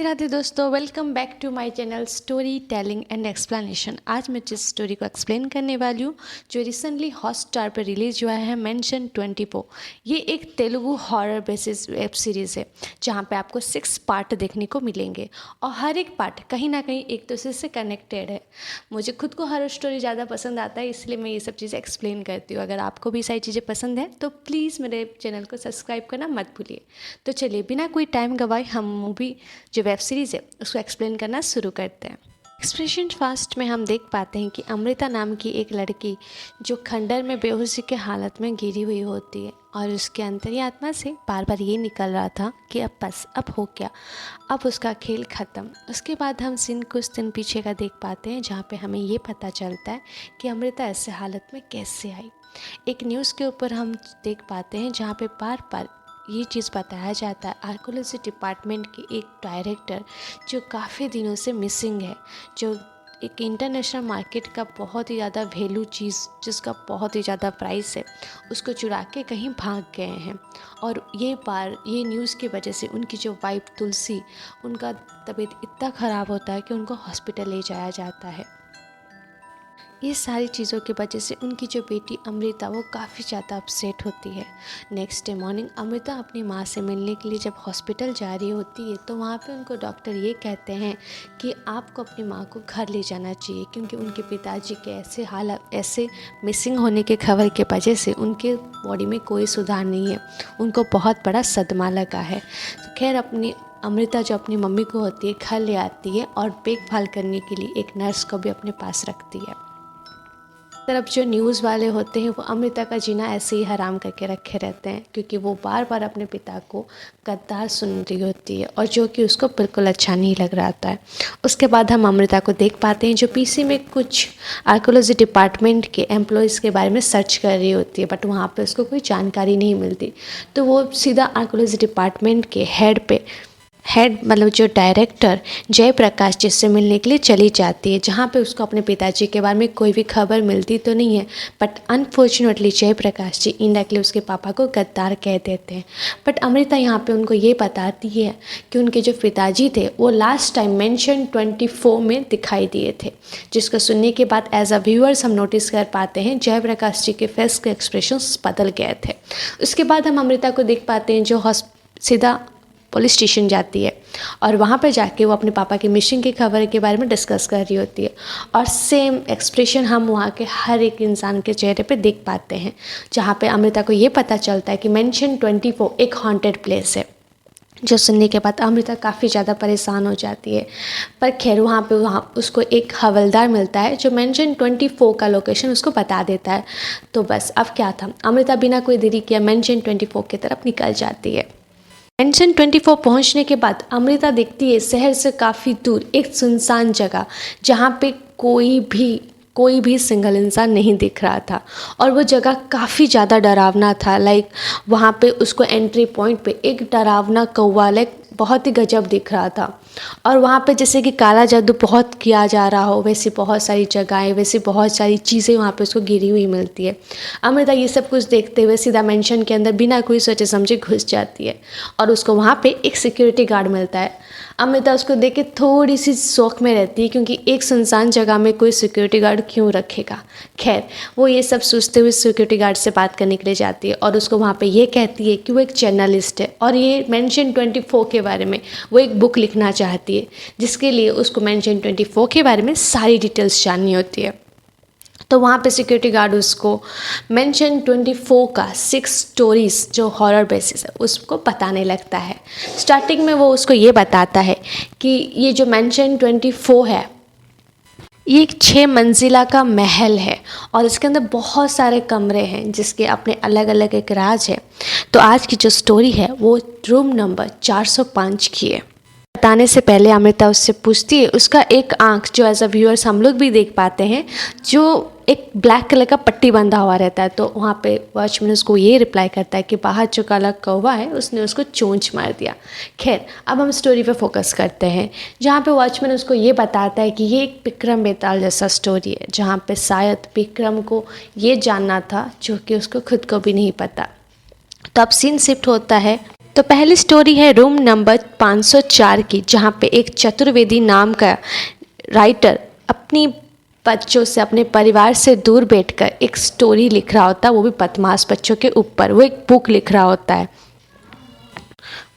राधे दोस्तों, welcome back to my channel story telling and explanation. आज मैं जिस स्टोरी को एक्सप्लेन करने वाली हूँ जो रिसेंटली हॉटस्टार पर रिलीज हुआ है, मेंशन 24। ये एक Telugu horror basis web series है जहाँ पे आपको 6 पार्ट देखने को मिलेंगे और हर एक पार्ट कहीं ना कहीं एक दूसरे से कनेक्टेड है। मुझे खुद को हॉरर स्टोरी ज़्यादा पसंद आता है, इसलिए मैं ये सब चीज़ें एक्सप्लेन करती हूँ। अगर आपको भी सारी चीज़ें पसंद है तो प्लीज़ मेरे चैनल को सब्सक्राइब करना मत भूलिए। तो चलिए बिना कोई टाइम गवाए हम मूवी जो वेब सीरीज़ है उसको एक्सप्लेन करना शुरू करते हैं। एक्सप्रेशन फास्ट में हम देख पाते हैं कि अमृता नाम की एक लड़की जो खंडर में बेहोशी के हालत में गिरी हुई होती है और उसके अंतर्यात्मा से बार बार ये निकल रहा था कि अब हो गया, अब उसका खेल ख़त्म। उसके बाद हम सीन कुछ दिन पीछे का देख पाते हैं जहाँ पे हमें ये पता चलता है कि अमृता ऐसे हालत में कैसे आई। एक न्यूज़ के ऊपर हम देख पाते हैं जहाँ पे बार बार ये चीज़ बताया जाता है आर्कोलॉजी डिपार्टमेंट के एक डायरेक्टर जो काफ़ी दिनों से मिसिंग है, जो एक इंटरनेशनल मार्केट का बहुत ही ज़्यादा वैल्यू चीज़ जिसका बहुत ही ज़्यादा प्राइस है, उसको चुरा के कहीं भाग गए हैं। और ये न्यूज़ की वजह से उनकी जो वाइफ तुलसी, उनका तबीयत इतना ख़राब होता है कि उनको हॉस्पिटल ले जाया जाता है। ये सारी चीज़ों की वजह से उनकी जो बेटी अमृता वो काफ़ी ज़्यादा अपसेट होती है। नेक्स्ट डे मॉर्निंग अमृता अपनी माँ से मिलने के लिए जब हॉस्पिटल जा रही होती है तो वहाँ पे उनको डॉक्टर ये कहते हैं कि आपको अपनी माँ को घर ले जाना चाहिए, क्योंकि उनके पिताजी के ऐसे मिसिंग होने के खबर के वजह से उनके बॉडी में कोई सुधार नहीं है, उनको बहुत बड़ा सदमा लगा है। तो खैर अपनी अमृता जो अपनी मम्मी को होती है घर ले आती है और देखभाल करने के लिए एक नर्स को भी अपने पास रखती है। तरफ जो न्यूज़ वाले होते हैं वो अमृता का जीना ऐसे ही हराम करके रखे रहते हैं, क्योंकि वो बार बार अपने पिता को गद्दार सुन रही होती है और जो कि उसको बिल्कुल अच्छा नहीं लग रहा होता है। उसके बाद हम अमृता को देख पाते हैं जो पीसी में कुछ आर्कोलॉजी डिपार्टमेंट के एम्प्लॉयज़ के बारे में सर्च कर रही होती है, बट वहाँ पर उसको कोई जानकारी नहीं मिलती। तो वो सीधा आर्कोलॉजी डिपार्टमेंट के हेड मतलब जो डायरेक्टर जयप्रकाश जी से मिलने के लिए चली जाती है, जहाँ पे उसको अपने पिताजी के बारे में कोई भी खबर मिलती तो नहीं है, but unfortunately Jayprakash ji indirectly उसके पापा को गद्दार कह देते हैं। बट अमृता यहाँ पे उनको ये बताती है कि उनके जो पिताजी थे वो लास्ट टाइम मेंशन 24 में दिखाई दिए थे, जिसको सुनने के बाद एज अ व्यूअर्स हम नोटिस कर पाते हैं जयप्रकाश जी के फेस के एक्सप्रेशंस बदल गए थे। उसके बाद हम अमृता को देख पाते हैं जो सीधा पुलिस स्टेशन जाती है और वहाँ पर जाके वो अपने पापा की मिसिंग की खबर के बारे में डिस्कस कर रही होती है, और सेम एक्सप्रेशन हम वहाँ के हर एक इंसान के चेहरे पे देख पाते हैं, जहाँ पे अमृता को ये पता चलता है कि मेंशन 24 एक हॉन्टेड प्लेस है। जो सुनने के बाद अमृता काफ़ी ज़्यादा परेशान हो जाती है, पर खैर वहाँ उसको एक हवलदार मिलता है जो मेंशन 24 का लोकेशन उसको बता देता है। तो बस अब क्या था, अमृता बिना कोई देरी किए मेंशन 24 की तरफ निकल जाती है। मेंशन 24 पहुंचने के बाद अमृता देखती है शहर से काफ़ी दूर एक सुनसान जगह जहां पे कोई भी सिंगल इंसान नहीं दिख रहा था, और वो जगह काफ़ी ज़्यादा डरावना था। लाइक वहाँ पे उसको एंट्री पॉइंट पे एक डरावना कौवा बहुत ही गजब दिख रहा था, और वहाँ पे जैसे कि काला जादू बहुत किया जा रहा हो वैसी बहुत सारी जगहें, वैसी बहुत सारी चीज़ें वहाँ पे उसको गिरी हुई मिलती है। अमृता ये सब कुछ देखते हुए सीधा मेंशन के अंदर बिना कोई सोचे समझे घुस जाती है, और उसको वहाँ पे एक सिक्योरिटी गार्ड मिलता है। अमृता उसको देख के थोड़ी सी शौक में रहती है, क्योंकि एक सुनसान जगह में कोई सिक्योरिटी गार्ड क्यों रखेगा। खैर वो ये सब सोचते हुए सिक्योरिटी गार्ड से बात करने के लिए जाती है और उसको वहाँ पे ये कहती है कि वो एक जर्नलिस्ट है और ये मेंशन 24 के बारे में वो एक बुक लिखना चाहती है, जिसके लिए उसको मेंशन 24 के बारे में सारी डिटेल्स जाननी होती है। तो वहाँ पे सिक्योरिटी गार्ड उसको मेंशन 24 का 6 स्टोरीज़ जो हॉरर बेसिस है उसको बताने लगता है। स्टार्टिंग में वो उसको ये बताता है कि ये जो मेंशन 24 है ये एक 6 मंजिला का महल है और इसके अंदर बहुत सारे कमरे हैं जिसके अपने अलग अलग एक राज है। तो आज की जो स्टोरी है वो रूम नंबर 405 की है। बताने से पहले अमृता उससे पूछती है, उसका एक आंख जो एज अ व्यूअर्स हम लोग भी देख पाते हैं जो एक ब्लैक कलर का पट्टी बंधा हुआ रहता है। तो वहाँ पे वॉचमैन उसको ये रिप्लाई करता है कि बाहर जो काला कौवा है उसने उसको चोंच मार दिया। खैर अब हम स्टोरी पे फोकस करते हैं, जहाँ पे वॉचमैन उसको ये बताता है कि ये एक विक्रम बेताल जैसा स्टोरी है, जहाँ पे शायद विक्रम को ये जानना था जो कि उसको खुद को भी नहीं पता। तो अब सीन शिफ्ट होता है तो पहली स्टोरी है रूम नंबर 504 की, जहाँ पे एक चतुर्वेदी नाम का राइटर अपनी बच्चों से, अपने परिवार से दूर बैठकर एक स्टोरी लिख रहा होता है, वो भी बदमाश बच्चों के ऊपर। वो एक बुक लिख रहा होता है।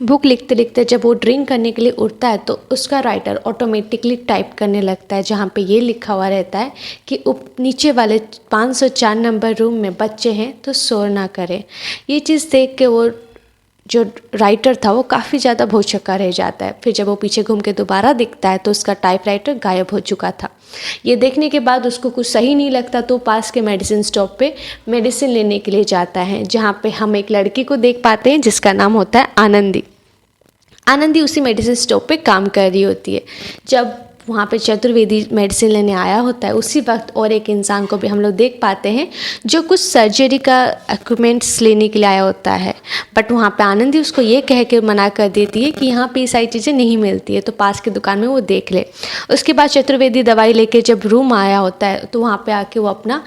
बुक लिखते लिखते जब वो ड्रिंक करने के लिए उठता है तो उसका राइटर ऑटोमेटिकली टाइप करने लगता है, जहाँ पे ये लिखा हुआ रहता है कि नीचे वाले 504 नंबर रूम में बच्चे हैं तो शोर ना करें। ये चीज़ देख के वो जो राइटर था वो काफ़ी ज़्यादा भौचक्का रह जाता है। फिर जब वो पीछे घूम के दोबारा दिखता है तो उसका टाइपराइटर गायब हो चुका था। ये देखने के बाद उसको कुछ सही नहीं लगता तो पास के मेडिसिन स्टॉप पे मेडिसिन लेने के लिए जाता है, जहाँ पे हम एक लड़की को देख पाते हैं जिसका नाम होता है आनंदी। आनंदी उसी मेडिसिन स्टॉप पे काम कर रही होती है। जब वहाँ पे चतुर्वेदी मेडिसिन लेने आया होता है उसी वक्त और एक इंसान को भी हम लोग देख पाते हैं जो कुछ सर्जरी का इक्विपमेंट्स लेने के लिए आया होता है। बट वहाँ पे आनंदी उसको ये कह के मना कर देती है कि यहाँ पे ये सारी चीज़ें नहीं मिलती है, तो पास की दुकान में वो देख ले। उसके बाद चतुर्वेदी दवाई लेके जब रूम आया होता है तो वहाँ पे आके वो अपना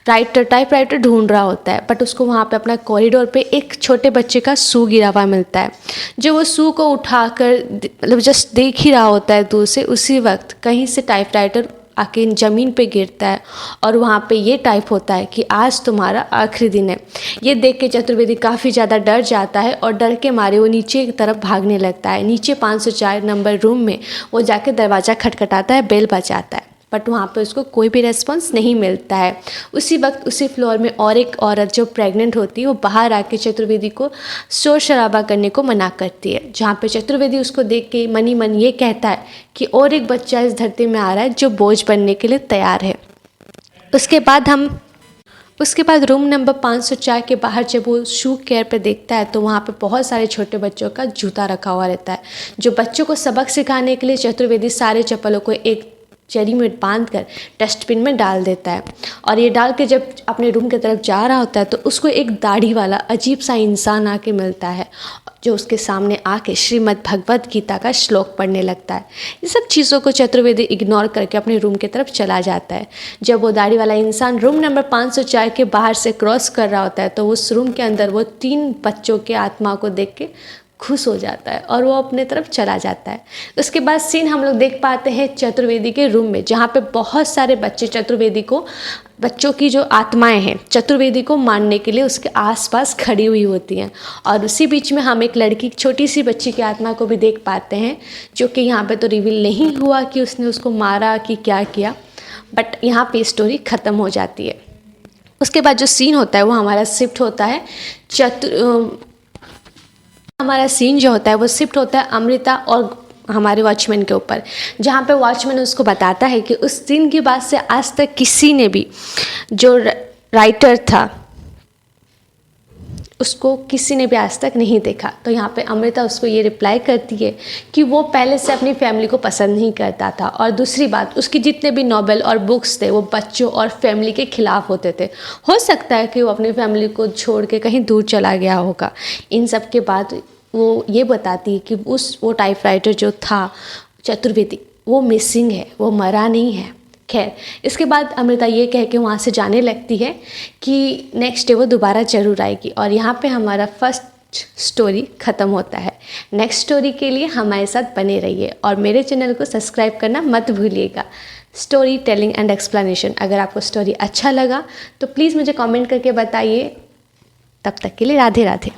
टाइपराइटर ढूंढ रहा होता है। बट उसको वहाँ पे अपना कॉरिडोर पे एक छोटे बच्चे का शू गिरा हुआ मिलता है। जो वो शू को उठाकर मतलब जस्ट देख ही रहा होता है दूर से, उसी वक्त कहीं से टाइपराइटर आके ज़मीन पे गिरता है और वहाँ पे ये टाइप होता है कि आज तुम्हारा आखिरी दिन है। ये देख के चतुर्वेदी काफ़ी ज़्यादा डर जाता है और डर के मारे वो नीचे की तरफ भागने लगता है। नीचे 504 नंबर रूम में वो जाके दरवाज़ा खटखटाता है, बेल बजाता है, बट वहाँ पे उसको कोई भी रेस्पॉन्स नहीं मिलता है। उसी वक्त उसी फ्लोर में और एक औरत जो प्रेग्नेंट होती है वो बाहर आके चतुर्वेदी को शोर शराबा करने को मना करती है, जहाँ पे चतुर्वेदी उसको देख के मनी मन ये कहता है कि और एक बच्चा इस धरती में आ रहा है जो बोझ बनने के लिए तैयार है। उसके बाद रूम नंबर 504 के बाहर जब वो शू केयर पे देखता है तो वहाँ पे बहुत सारे छोटे बच्चों का जूता रखा हुआ रहता है, जो बच्चों को सबक सिखाने के लिए चतुर्वेदी सारे चप्पलों को एक चरी में बांध कर डस्टबिन में डाल देता है। और ये डाल के जब अपने रूम की तरफ जा रहा होता है तो उसको एक दाढ़ी वाला अजीब सा इंसान आके मिलता है, जो उसके सामने आके श्रीमद् भगवत गीता का श्लोक पढ़ने लगता है। ये सब चीज़ों को चतुर्वेदी इग्नोर करके अपने रूम की तरफ चला जाता है। जब वो दाढ़ी वाला इंसान रूम नंबर 504 के बाहर से क्रॉस कर रहा होता है तो उस रूम के अंदर वो 3 बच्चों के आत्मा को देख के खुश हो जाता है और वो अपने तरफ चला जाता है। उसके बाद सीन हम लोग देख पाते हैं चतुर्वेदी के रूम में, जहाँ पे बहुत सारे बच्चे बच्चों की जो आत्माएं हैं चतुर्वेदी को मारने के लिए उसके आसपास खड़ी हुई होती हैं। और उसी बीच में हम एक लड़की, छोटी सी बच्ची की आत्मा को भी देख पाते हैं, जो कि यहाँ पे तो रिवील नहीं हुआ कि उसने उसको मारा कि क्या किया, बट यहाँ पे स्टोरी ख़त्म हो जाती है। उसके बाद जो सीन होता है वो हमारा शिफ्ट होता है वो शिफ्ट होता है अमृता और हमारे वॉचमैन के ऊपर, जहाँ पे वॉचमैन उसको बताता है कि उस दिन के बाद से आज तक किसी ने भी, जो राइटर था उसको किसी ने भी आज तक नहीं देखा। तो यहाँ पे अमृता उसको ये रिप्लाई करती है कि वो पहले से अपनी फैमिली को पसंद नहीं करता था, और दूसरी बात उसकी जितने भी नॉवेल और बुक्स थे वो बच्चों और फैमिली के खिलाफ होते थे। हो सकता है कि वो अपनी फैमिली को छोड़ के कहीं दूर चला गया होगा। इन सब के बाद वो ये बताती है कि वो टाइपराइटर जो था चतुर्वेदी वो मिसिंग है, वो मरा नहीं है। खैर, इसके बाद अमृता ये कह के वहाँ से जाने लगती है कि नेक्स्ट डे वो दोबारा ज़रूर आएगी। और यहाँ पे हमारा फर्स्ट स्टोरी ख़त्म होता है। नेक्स्ट स्टोरी के लिए हमारे साथ बने रहिए और मेरे चैनल को सब्सक्राइब करना मत भूलिएगा। Story telling and explanation. अगर आपको स्टोरी अच्छा लगा तो प्लीज़ मुझे कमेंट करके बताइए। तब तक के लिए राधे राधे।